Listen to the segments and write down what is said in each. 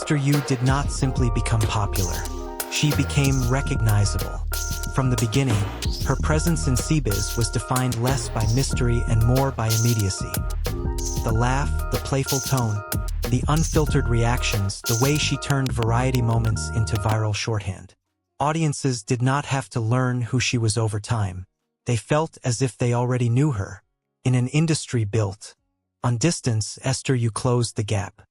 Esther Yu did not simply become popular. She became recognizable. From the beginning, her presence in Cbiz was defined less by mystery and more by immediacy. The laugh, the playful tone, the unfiltered reactions, the way she turned variety moments into viral shorthand. Audiences did not have to learn who she was over time. They felt as if they already knew her. In an industry built on distance, Esther Yu closed the gap.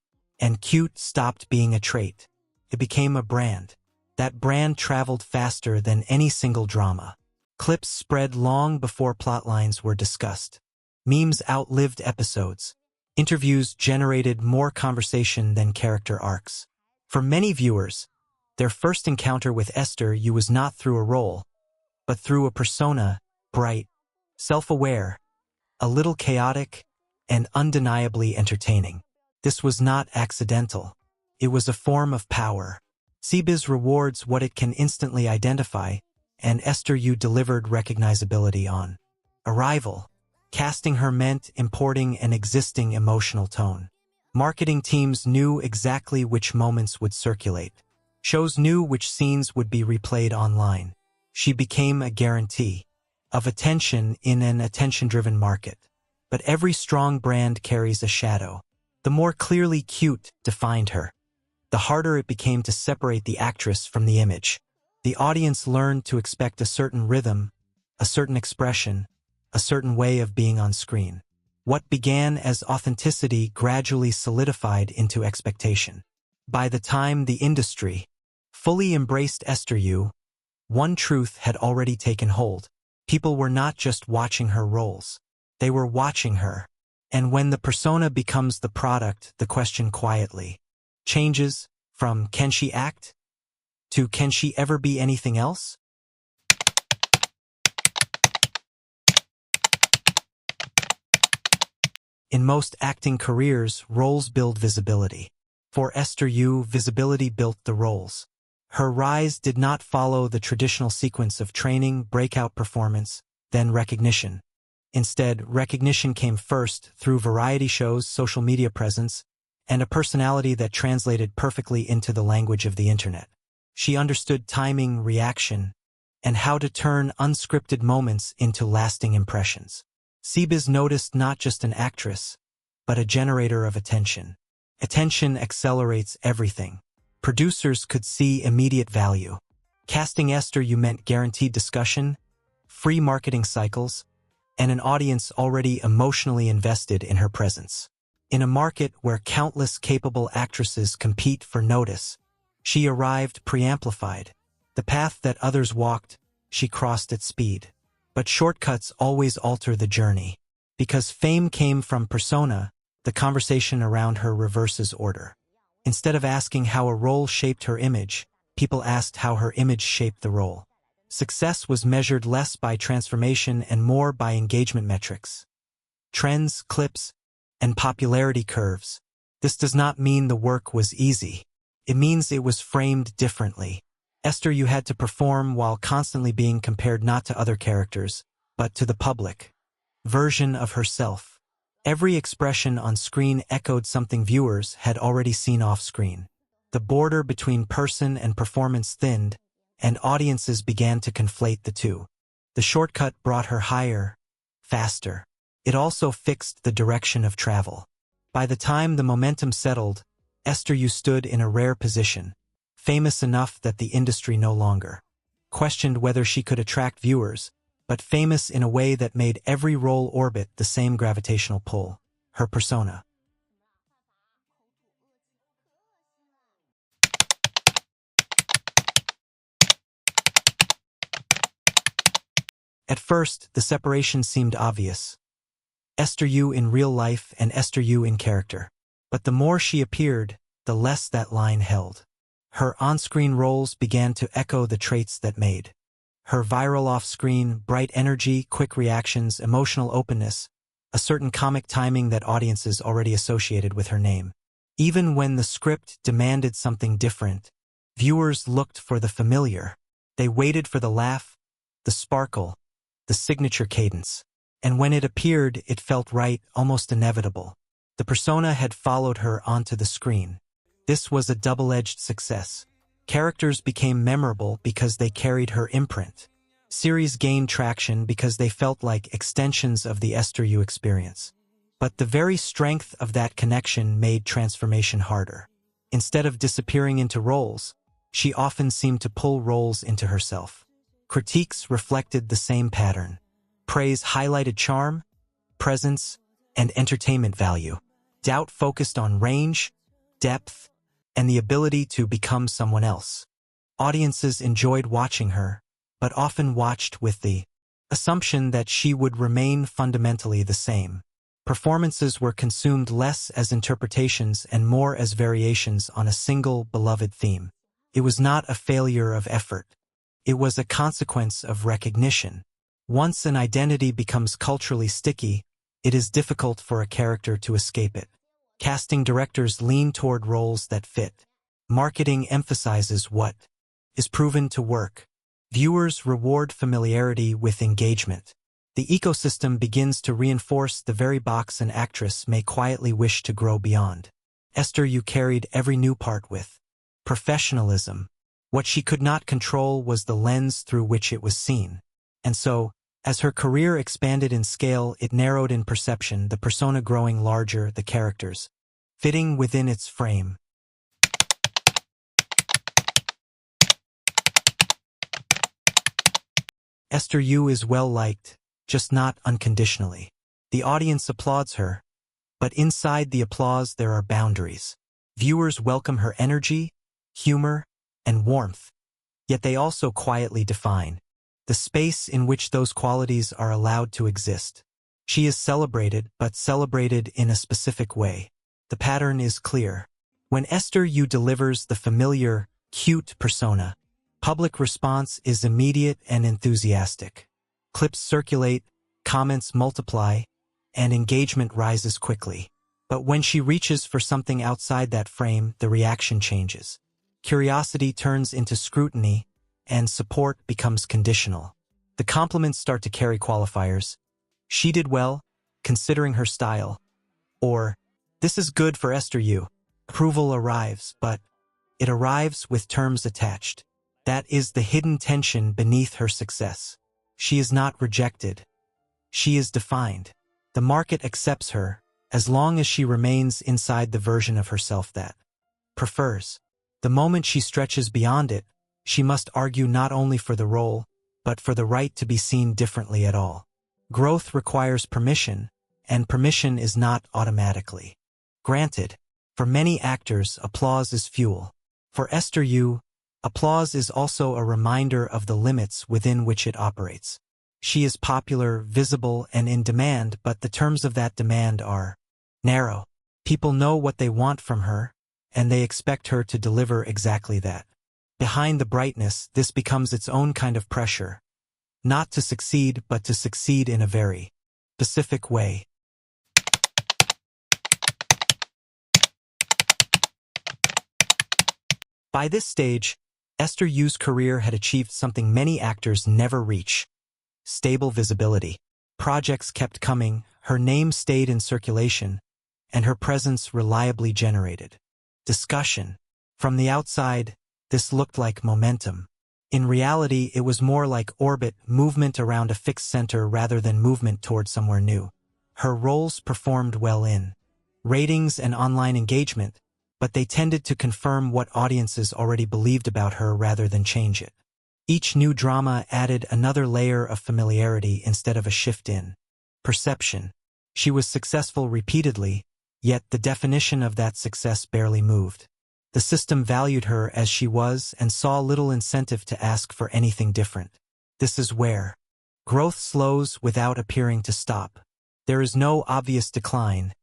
And cute stopped being a trait. It became a brand. That brand traveled faster than any single drama. Clips spread long before plotlines were discussed. Memes outlived episodes. Interviews generated more conversation than character arcs. For many viewers, their first encounter with Esther Yu was not through a role, but through a persona, bright, self-aware, a little chaotic, and undeniably entertaining. This was not accidental. It was a form of power. C-biz rewards what it can instantly identify, and Esther Yu delivered recognizability on arrival. Casting her meant importing an existing emotional tone. Marketing teams knew exactly which moments would circulate. Shows knew which scenes would be replayed online. She became a guarantee of attention in an attention-driven market. But every strong brand carries a shadow. The more clearly cute defined her, the harder it became to separate the actress from the image. The audience learned to expect a certain rhythm, a certain expression, a certain way of being on screen. What began as authenticity gradually solidified into expectation. By the time the industry fully embraced Esther Yu, one truth had already taken hold. People were not just watching her roles. They were watching her. And when the persona becomes the product, the question quietly changes from can she act to can she ever be anything else? In most acting careers, roles build visibility. For Esther Yu, visibility built the roles. Her rise did not follow the traditional sequence of training, breakout performance, then recognition. Instead, recognition came first through variety shows, social media presence, and a personality that translated perfectly into the language of the internet. She understood timing, reaction, and how to turn unscripted moments into lasting impressions. C-biz noticed not just an actress, but a generator of attention. Attention accelerates everything. Producers could see immediate value. Casting Esther Yu meant guaranteed discussion, free marketing cycles, and an audience already emotionally invested in her presence. In a market where countless capable actresses compete for notice, she arrived preamplified. The path that others walked, she crossed at speed. But shortcuts always alter the journey. Because fame came from persona, the conversation around her reverses order. Instead of asking how a role shaped her image, people asked how her image shaped the role. Success was measured less by transformation and more by engagement metrics. Trends, clips, and popularity curves. This does not mean the work was easy. It means it was framed differently. Esther Yu had to perform while constantly being compared not to other characters, but to the public version of herself. Every expression on screen echoed something viewers had already seen off-screen. The border between person and performance thinned, and audiences began to conflate the two. The shortcut brought her higher, faster. It also fixed the direction of travel. By the time the momentum settled, Esther Yu stood in a rare position, famous enough that the industry no longer questioned whether she could attract viewers, but famous in a way that made every role orbit the same gravitational pull, her persona. At first, the separation seemed obvious. Esther Yu in real life and Esther Yu in character. But the more she appeared, the less that line held. Her on-screen roles began to echo the traits that made her viral off-screen: bright energy, quick reactions, emotional openness, a certain comic timing that audiences already associated with her name. Even when the script demanded something different, viewers looked for the familiar. They waited for the laugh, the sparkle, the signature cadence. And when it appeared, it felt right, almost inevitable. The persona had followed her onto the screen. This was a double-edged success. Characters became memorable because they carried her imprint. Series gained traction because they felt like extensions of the Esther Yu experience. But the very strength of that connection made transformation harder. Instead of disappearing into roles, she often seemed to pull roles into herself. Critiques reflected the same pattern. Praise highlighted charm, presence, and entertainment value. Doubt focused on range, depth, and the ability to become someone else. Audiences enjoyed watching her, but often watched with the assumption that she would remain fundamentally the same. Performances were consumed less as interpretations and more as variations on a single beloved theme. It was not a failure of effort. It was a consequence of recognition. Once an identity becomes culturally sticky, it is difficult for a character to escape it. Casting directors lean toward roles that fit. Marketing emphasizes what is proven to work. Viewers reward familiarity with engagement. The ecosystem begins to reinforce the very box an actress may quietly wish to grow beyond. Esther Yu carried every new part with professionalism. What she could not control was the lens through which it was seen. And so, as her career expanded in scale, it narrowed in perception, the persona growing larger, the characters fitting within its frame. Esther Yu is well-liked, just not unconditionally. The audience applauds her, but inside the applause there are boundaries. Viewers welcome her energy, humor, and warmth, yet they also quietly define the space in which those qualities are allowed to exist. She is celebrated, but celebrated in a specific way. The pattern is clear. When Esther Yu delivers the familiar, cute persona, public response is immediate and enthusiastic. Clips circulate, comments multiply, and engagement rises quickly. But when she reaches for something outside that frame, the reaction changes. Curiosity turns into scrutiny, and support becomes conditional. The compliments start to carry qualifiers. She did well, considering her style. Or, this is good for Esther Yu. Approval arrives, but it arrives with terms attached. That is the hidden tension beneath her success. She is not rejected. She is defined. The market accepts her, as long as she remains inside the version of herself that prefers. The moment she stretches beyond it, she must argue not only for the role, but for the right to be seen differently at all. Growth requires permission, and permission is not automatically granted. For many actors, applause is fuel. For Esther Yu, applause is also a reminder of the limits within which it operates. She is popular, visible, and in demand, but the terms of that demand are narrow. People know what they want from her, and they expect her to deliver exactly that. Behind the brightness, this becomes its own kind of pressure. Not to succeed, but to succeed in a very specific way. By this stage, Esther Yu's career had achieved something many actors never reach: stable visibility. Projects kept coming, her name stayed in circulation, and her presence reliably generated discussion. From the outside, this looked like momentum. In reality, it was more like orbit, movement around a fixed center rather than movement toward somewhere new. Her roles performed well in ratings and online engagement, but they tended to confirm what audiences already believed about her rather than change it. Each new drama added another layer of familiarity instead of a shift in perception. She was successful repeatedly, yet the definition of that success barely moved. The system valued her as she was and saw little incentive to ask for anything different. This is where growth slows without appearing to stop. There is no obvious decline,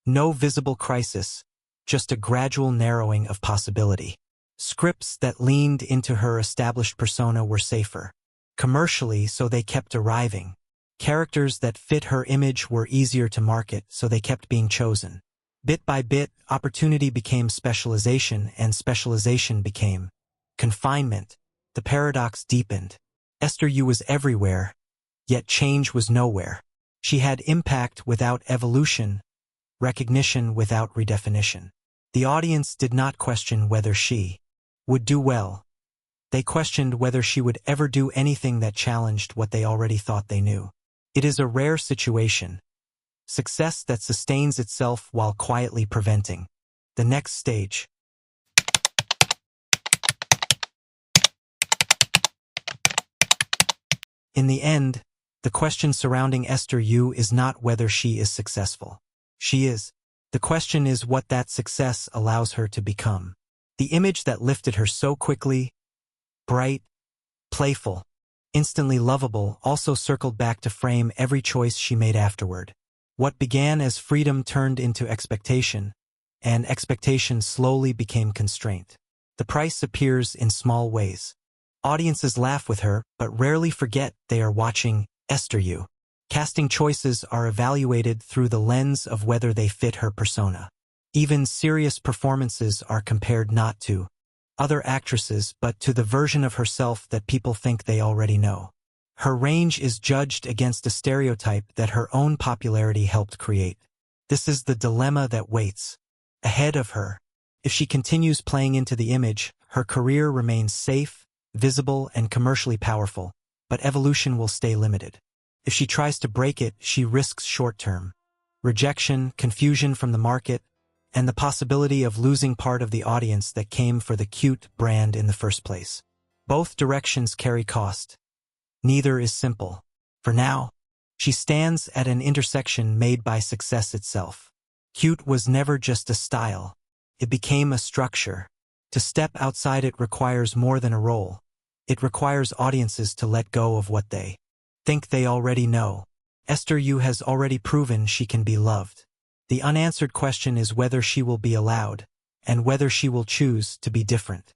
no visible crisis, just a gradual narrowing of possibility. Scripts that leaned into her established persona were safer. Commercially, so they kept arriving. Characters that fit her image were easier to market, so they kept being chosen. Bit by bit, opportunity became specialization, and specialization became confinement. The paradox deepened. Esther Yu was everywhere, yet change was nowhere. She had impact without evolution, recognition without redefinition. The audience did not question whether she would do well. They questioned whether she would ever do anything that challenged what they already thought they knew. It is a rare situation. Success that sustains itself while quietly preventing the next stage. In the end, the question surrounding Esther Yu is not whether she is successful. She is. The question is what that success allows her to become. The image that lifted her so quickly, bright, playful, instantly lovable, also circled back to frame every choice she made afterward. What began as freedom turned into expectation, and expectation slowly became constraint. The price appears in small ways. Audiences laugh with her, but rarely forget they are watching Esther Yu. Casting choices are evaluated through the lens of whether they fit her persona. Even serious performances are compared not to other actresses but to the version of herself that people think they already know. Her range is judged against a stereotype that her own popularity helped create. This is the dilemma that waits ahead of her. If she continues playing into the image, her career remains safe, visible, and commercially powerful, but evolution will stay limited. If she tries to break it, she risks short-term rejection, confusion from the market, and the possibility of losing part of the audience that came for the cute brand in the first place. Both directions carry cost. Neither is simple. For now, she stands at an intersection made by success itself. Cute was never just a style. It became a structure. To step outside it requires more than a role. It requires audiences to let go of what they think they already know. Esther Yu has already proven she can be loved. The unanswered question is whether she will be allowed, and whether she will choose to be different.